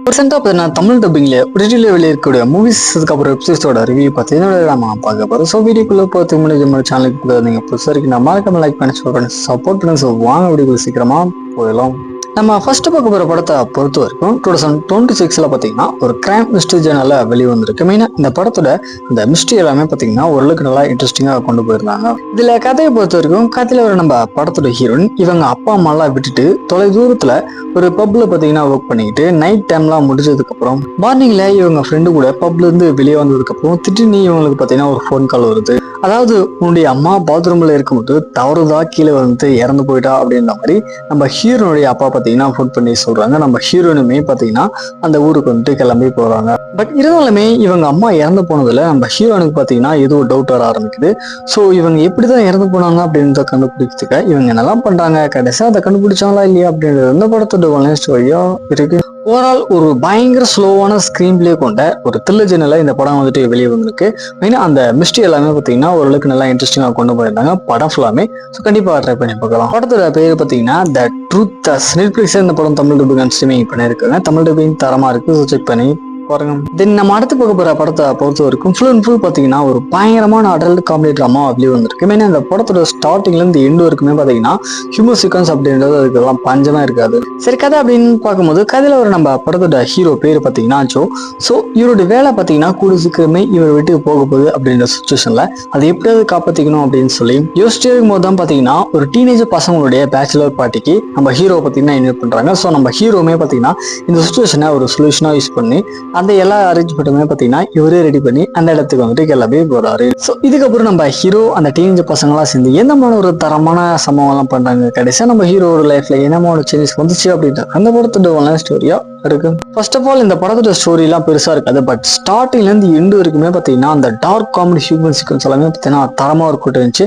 ரீசெண்டாக பார்த்தீங்கன்னா Tamil டப்பிங்ல original வெளியிருக்கக்கூடிய movies அதுக்கப்புறம் வெப்சைட்ஸோட ரிவ்யூ பார்த்தீங்கன்னா நம்ம பார்க்க போகிறோம். ஸோ வீடியோக்குள்ள போகிறதுக்கு முன்னாடி நம்ம சேனலுக்கு நீங்கள் புதுசாக இருக்கு நம்ம மறக்காம லைக் பண்ணி சப்போர்ட் பண்ணி ஸோ வாங்க வீடியோ சீக்கிரமா போயிடலாம். நம்ம ஃபர்ஸ்ட் பார்க்க போகிற படத்தை பொறுத்த வரைக்கும் 2026 பார்த்தீங்கன்னா ஒரு கிரைம் மிஸ்ட்ரி ஜேர்னலில் வெளியே வந்திருக்கு. மெயினாக இந்த படத்தோட அந்த மிஸ்ட்ரி எல்லாமே பார்த்தீங்கன்னா ஓரளவுக்கு நல்லா இன்ட்ரெஸ்டிங்காக கொண்டு போயிருந்தாங்க. இதில் கதையை பொறுத்த வரைக்கும் கதையில் ஒரு நம்ம படத்தோட ஹீரோயின் இவங்க அப்பா அம்மாலாம் விட்டுட்டு தொலை தூரத்தில் ஒரு பப்ல பார்த்தீங்கன்னா ஒர்க் பண்ணிக்கிட்டு நைட் டைம்லாம் முடிஞ்சதுக்கப்புறம் மார்னிங்ல இவங்க ஃப்ரெண்டு கூட பப்ல இருந்து வெளியே வந்ததுக்கப்புறம் திடீர்னு இவங்களுக்கு பார்த்தீங்கன்னா ஒரு ஃபோன் கால் வருது. அதாவது உன்னுடைய அம்மா பாத்ரூம்ல இருக்கும்போது தவறுதா கீழே வந்து இறந்து போயிட்டா அப்படின்ற மாதிரி நம்ம ஹீரோனுடைய அப்பா பார்த்தீங்கன்னா ஃபோன் பண்ணி சொல்றாங்க. நம்ம ஹீரோனுமே பார்த்தீங்கன்னா அந்த ஊருக்கு வந்துட்டு கிளம்பி போறாங்க. பட் இருந்தாலுமே இவங்க அம்மா இறந்து போனதுல நம்ம ஹீரோனுக்கு பார்த்தீங்கன்னா ஏதோ டவுட் வர ஆரம்பிக்குது. ஸோ இவங்க எப்படிதான் இறந்து போனாங்க அப்படின்றத கண்டுபிடிக்கிறதுக்க இவங்க என்னெல்லாம் பண்றாங்க, கடைசியாக அதை கண்டுபிடிச்சாங்களா இல்லையா அப்படின்றது அந்த படத்தோட ஸ்டோரியா இருக்கு. ஓவரால் ஒரு பயங்கர ஸ்லோவான ஸ்கிரீன் பிளே கொண்ட ஒரு த்ரில்லர் ஜெர்னலா இந்த படம் வந்துட்டு வெளியே வந்திருக்கு. மெயினா அந்த மிஸ்ட்ரி எல்லாமே பார்த்தீங்கன்னா ஓரளவுக்கு நல்லா இன்ட்ரெஸ்டிங்காக கொண்டு போயிருந்தாங்க படம் ஃபுல்லாமே. ஸோ கண்டிப்பாக ட்ரை பண்ணி பார்க்கலாம். படத்தோட பேர் பார்த்தீங்கன்னா த ட்ரூத் நெட்ஃபிளிக்ஸ் இந்த படம் தமிழ் டப்பிங் ஸ்ட்ரீமிங் பண்ணியிருக்காங்க. தமிழ் டப்பிங் தரமா இருக்கு, ஸோ செக் பண்ணி பாருங்க. தென் நம்ம அடுத்து பார்க்க போற படத்தை பொறுத்த வரைக்கும் ஃபுல் அண்ட் ஃபுல் பார்த்தீங்கன்னா ஒரு பயங்கரமான அடல்ட் காமெடி ட்ராமா வெளியே வந்திருக்கு. மெயினாக இந்த படத்தோட ஸ்டார்டிங்ல இருந்து எண்டு வரைக்குமே பார்த்தீங்கன்னா ஹியூமர் சீக்வன்ஸ் அப்படின்றது அதுக்கெல்லாம் பஞ்சமா இருக்காது. சரி, கதை அப்படின்னு பார்க்கும்போது கதையில ஒரு நம்ம படத்தோட ஹீரோ பேர் பார்த்தீங்கன்னா ஜோ. ஸோ இவருடைய வேலை பார்த்தீங்கன்னா கூட சீக்கிரமே இவர் வீட்டுக்கு போக போகுது அப்படின்ற சுச்சுவேஷன்ல அதை எப்படியாவது காப்பாற்றிக்கணும் அப்படின்னு சொல்லி யோசிச்சு இருக்கும் போது தான் பார்த்தீங்கன்னா ஒரு டீனேஜர் பசங்களுடைய பேச்சுலர் பார்ட்டிக்கு நம்ம ஹீரோ பார்த்தீங்கன்னா இன்வைட் பண்றாங்க. ஸோ நம்ம ஹீரோமே பார்த்தீங்கன்னா இந்த சுச்சுவேஷனை ஒரு சொல்யூஷனாக யூஸ் பண்ணி அந்த எல்லா அரேஞ்ச்மெண்ட்டுமே பார்த்தீங்கன்னா இவரே ரெடி பண்ணி அந்த இடத்துக்கு வந்துட்டு கிளம்பி போறாரு. ஸோ இதுக்கப்புறம் நம்ம ஹீரோ அந்த டீனேஜர் பசங்களாம் சேர்ந்து என்னமான ஒரு தரமான சம்பவம்லாம் பண்றாங்க. கடைசியாக நம்ம ஹீரோட லைஃப்ல என்னமான சேஞ்சஸ் வந்துச்சு அப்படின்ற அந்த படத்தோட ஸ்டோரியா இருக்கு. ஃபர்ஸ்ட் ஆஃப் ஆல் இந்த படத்தோட ஸ்டோரி எல்லாம் பெருசா இருக்காது. பட் ஸ்டார்டிங்ல இருந்து எண்டு வரைக்குமே பார்த்தீங்கன்னா அந்த டார்க் காமெடி ஹியூமன் சீக்வன்ஸ் எல்லாமே பார்த்தீங்கன்னா தரமா ஒரு இருந்துச்சு.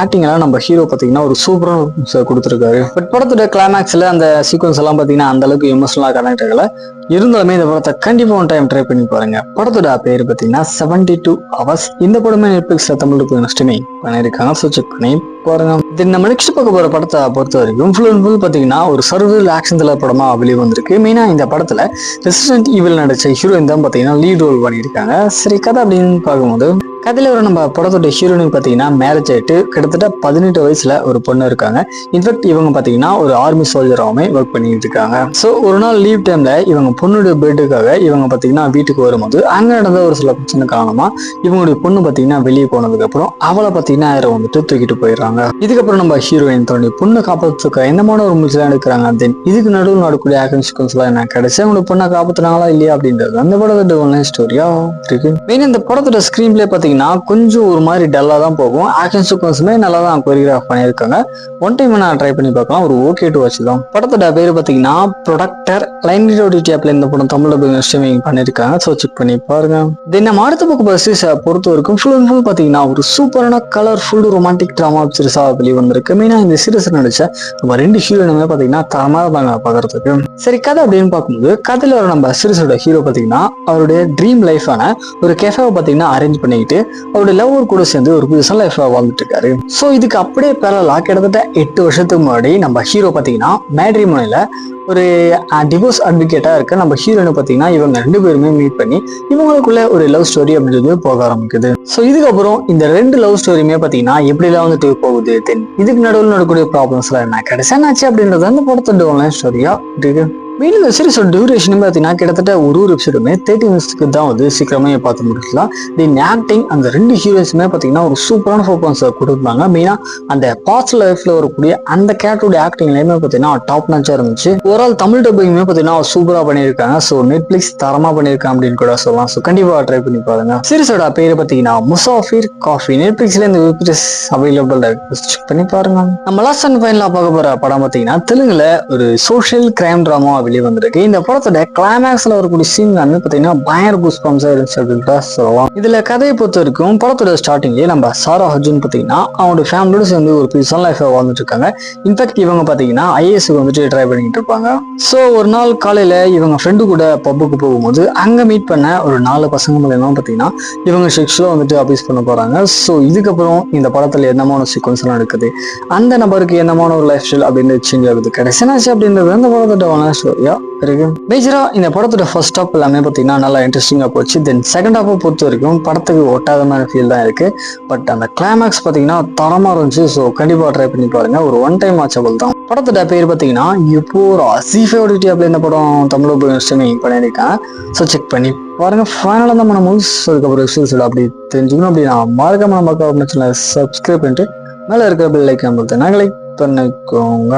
ஆக்டிங் எல்லாம் நம்ம ஹீரோ பார்த்தீங்கன்னா ஒரு சூப்பரான கொடுத்துருக்காரு. பட் படத்தோட கிளைமேக்ஸ்ல அந்த சீக்வன்ஸ் எல்லாம் பார்த்தீங்கன்னா அந்த அளவுக்கு எமோஷனலா கனெக்ட் ஆகல. இருந்தாலுமே இந்த படத்தை கண்டிப்பா ஒன் டைம் ட்ரை பண்ணி பாருங்க. படத்தோட பேர் பார்த்தீங்கன்னா 72 Hours. இந்த படமே நெட்ஃபிளிக்ஸ்ல தமிழ் ஸ்ட்ரீமிங் பண்ணியிருக்காங்க. ஸோ செக் பண்ணி பாருங்க. நம்ம நெக்ஸ்ட் பார்க்க போற படத்தை பொறுத்த வரைக்கும் ஃபுல் அண்ட் ஃபுல் பார்த்தீங்கன்னா ஒரு சர்வல் ஆக்ஷன் த்ரில்லர் படமா வெளியே வந்திருக்கு. மெயினா இந்த படத்துல ரெசிடென்ட் ஈவில் நடிச்ச ஹீரோயின் தான் பார்த்தீங்கன்னா லீட் ரோல் பண்ணியிருக்காங்க. சரி, கதை அப்படின்னு பார்க்கும்போது கதையில ஒரு நம்ம படத்தோட ஹீரோயினுக்கு பார்த்தீங்கன்னா மேரேஜ் ஆயிட்டு கிட்டத்தட்ட 18 வயசுல ஒரு பொண்ணு இருக்காங்க. இன்ஃபேக்ட் இவங்க பார்த்தீங்கன்னா ஒரு ஆர்மி சோல்ஜராகவுமே ஒர்க் பண்ணிட்டு இருக்காங்க. ஸோ ஒரு நாள் லீவ் டைம்ல இவங்க பொண்ணுடைய பர்த்டேக்காக இவங்க பார்த்தீங்கன்னா வீட்டுக்கு வரும்போது அங்க நடந்த ஒரு சில பிரச்சனை காரணமா இவங்களுடைய பொண்ணு பார்த்தீங்கன்னா வெளியே போனதுக்கு அப்புறம் அவளை பார்த்தீங்கன்னா யாரும் வந்துட்டு தூக்கிட்டு போயிடுறாங்க. இதுக்கப்புறம் நம்ம ஹீரோயின் தன்னுடைய பொண்ணை காப்பாற்றுக்க என்னமான ஒரு முயற்சிலாம் எடுக்கிறாங்க. தென் இதுக்கு நடுவில் நடக்கூடிய ஆக்ஷன் சீக்வன்ஸ் எல்லாம் என்ன கிடைச்சா அவங்களோட பொண்ணை காப்பாற்றினாங்களா இல்லையா அப்படின்றது அந்த படத்தோட ஸ்டோரியா இருக்கு. மெயின் இந்த படத்தோட ஸ்கிரீன் பிளே பார்த்தீங்கன்னா கொஞ்சம் ஒரு மாதிரி டல்லா தான் போகும். ஆக்ஷன் சீக்வன்ஸுமே நல்லா தான் கொரியோகிராஃப் பண்ணியிருக்காங்க. ஒன் டைம் நான் ட்ரை பண்ணி பார்க்கலாம். ஒரு ஓகே டு வாட்ச் தான். படத்தோட பேர் பார்த்தீங்கன்னா ப்ரொடக்டர். இந்த படம் தமிழ் ஸ்ட்ரீமிங் பண்ணியிருக்காங்க. ஸோ செக் பண்ணி பாருங்க. தென் நம்ம அடுத்த பக்கம் சீரிஸை பொறுத்த வரைக்கும் ஃபுல் அண்ட் ஃபுல் பார்த்தீங்கன்னா ஒரு சூப்பரான கலர்ஃபுல் ரொமான்டிக் ட்ராமா சீரிஸா வெளியே வந்திருக்கு. மெயினா இந்த சீரிஸ் நடிச்ச நம்ம 2 ஹீரோயினுமே பார்த்தீங்கன்னா தரமாக தாங்க பார்க்கறதுக்கு. சரி, கதை அப்படின்னு பார்க்கும்போது கதையில நம்ம சீரிஸோட ஹீரோ பார்த்தீங்கன்னா அவருடைய ட்ரீம் லைஃபான ஒரு கெஃபேவை பார்த்தீங்கன்னா அரேஞ்ச் பண்ணிக்கிட்டு அவருடைய லவ்வர் கூட சேர்ந்து ஒரு புதுசாக லைஃப்ல வாழ்ந்துட்டு இருக்காரு. ஸோ இதுக்கு அப்படியே பேரலா கிட்டத்தட்ட 8 வருஷத்துக்கு முன்னாடி நம்ம ஹீரோ பார்த்தீங்கன்னா மேட்ரிமோனியில ஒரு டிவோர்ஸ் அட்வொகேட்டா இருக்க நம்ம ஹீரோனை பார்த்தீங்கன்னா இவங்க 2 பேருமே மீட் பண்ணி இவங்களுக்குள்ள ஒரு லவ் ஸ்டோரி அப்படின்றது போக ஆரம்பிக்குது. ஸோ இதுக்கப்புறம் இந்த 2 லவ் ஸ்டோரியுமே பார்த்தீங்கன்னா எப்படிலாம் வந்துட்டு போகுது, தென் இதுக்கு நடுவில் நடக்கூடிய ப்ராப்ளம்ஸ் எல்லாம் என்ன கடைசியா ஆச்சு அப்படின்றது அந்த படத்தோட ஸ்டோரியா இருக்கு. மெயின் இந்த சீரிஸோட டியூரேஷன் பார்த்தீங்கன்னா கிட்டத்தட்ட ஒரு எபிசோடுமே 30 மினிட்ஸ்க்கு தான் வந்து சீக்கிரமே பார்த்து முடிக்கலாம். தென் ஆக்டிங் அந்த 2 ஹீரோஸுமே பார்த்தீங்கன்னா ஒரு சூப்பரான பர்ஃபார்மன்ஸ் கொடுத்துருந்தாங்க. மெயினா அந்த பாஸ்ட் லைஃப்ல வரக்கூடிய அந்த கேரக்டரோட ஆக்டிங்லயுமே பார்த்தீங்கன்னா டாப் நாச்சா இருந்துச்சு. ஓவரால் தமிழ் டப்பிங்குமே பார்த்தீங்கன்னா சூப்பரா பண்ணியிருக்காங்க. ஸோ நெட்ஃபிளிக்ஸ் தரமா பண்ணியிருக்காங்க அப்படின்னு கூட சொல்லலாம். ஸோ கண்டிப்பா ட்ரை பண்ணி பாருங்க. சீரிஸோட பேர் பார்த்தீங்கன்னா முசாஃபிர் காஃபி. நெட்ஃபிளிக்ஸ்ல இந்த வெப்சீரிஸ் அவைலபிள் இருக்கு. செக் பண்ணி பாருங்க. நம்ம லாஸ்ட் அண்ட் ஃபைனலா பார்க்க போற படம் பார்த்தீங்கன்னா தெலுங்குல ஒரு சோஷியல் கிரைம் டிராமா வெளியே வந்திருக்கு. இந்த படத்தோட கிளைமேக்ஸ்ல வரக்கூடிய சீன் வந்து பாத்தீங்கன்னா பயங்கர கூஸ்பம்ஸா இருந்துச்சு அப்படின்னு சொல்லலாம். இதுல கதையை பொறுத்த வரைக்கும் படத்தோட ஸ்டார்டிங்லயே நம்ம சாரா அர்ஜுன் பாத்தீங்கன்னா அவங்களோட ஃபேமிலியோட சேர்ந்து ஒரு பீஸான லைஃப் வாழ்ந்துட்டு இருக்காங்க. இன்ஃபேக்ட் இவங்க பாத்தீங்கன்னா IAS வந்துட்டு ட்ரை பண்ணிட்டு இருப்பாங்க. ஸோ ஒரு நாள் காலையில இவங்க ஃப்ரெண்டு கூட பப்புக்கு போகும்போது அங்க மீட் பண்ண ஒரு 4 பசங்க மூலமா பாத்தீங்கன்னா இவங்க செக்ஷுவலா வந்துட்டு அபியூஸ் பண்ண போறாங்க. ஸோ இதுக்கப்புறம் இந்த படத்துல என்னமான சீக்வன்ஸ் எல்லாம் இருக்குது, அந்த நபருக்கு என்னமான ஒரு லைஃப் ஸ்டைல் அப்படின்னு சேஞ்ச் ஆகுது, கடைசியாச்சு அப்படின்றது அந்த படத்தோட யா இருக்கு. மேஜரா இந்த படத்தோட ஃபர்ஸ்ட் ஹாப் எல்லாமே பார்த்தீங்கன்னா நல்லா இன்ட்ரெஸ்டிங்காக போச்சு. தென் செகண்ட் ஹாப்பை பொறுத்த வரைக்கும் படத்துக்கு ஒட்டாத மாதிரி ஃபீல் தான் இருக்கு. பட் அந்த கிளைமேக்ஸ் பார்த்தீங்கன்னா தரமாக இருந்துச்சு. ஸோ கண்டிப்பாக ட்ரை பண்ணி பாருங்க. ஒரு ஒன் டைம் வாட்சபிள் தான். படத்தோட பேர் பார்த்தீங்கன்னா இப்போ ஒரு அசீஃபோட அப்படி இந்த படம் தமிழ் ஸ்ட்ரீமிங் பண்ணியிருக்கேன். ஸோ செக் பண்ணி பாருங்க. ஃபைனலாக தான் நம்ம மூவிஸ் அதுக்கப்புறம் ரிசல்ட்ஸ் அப்படி தெரிஞ்சுக்கணும் அப்படின்னா மறக்காம நம்ம சேனலை சப்ஸ்கிரைப் பண்ணிட்டு மேலே இருக்கிற பெல் ஐக்கான் பார்த்து நாங்களே பண்ணிக்கோங்க.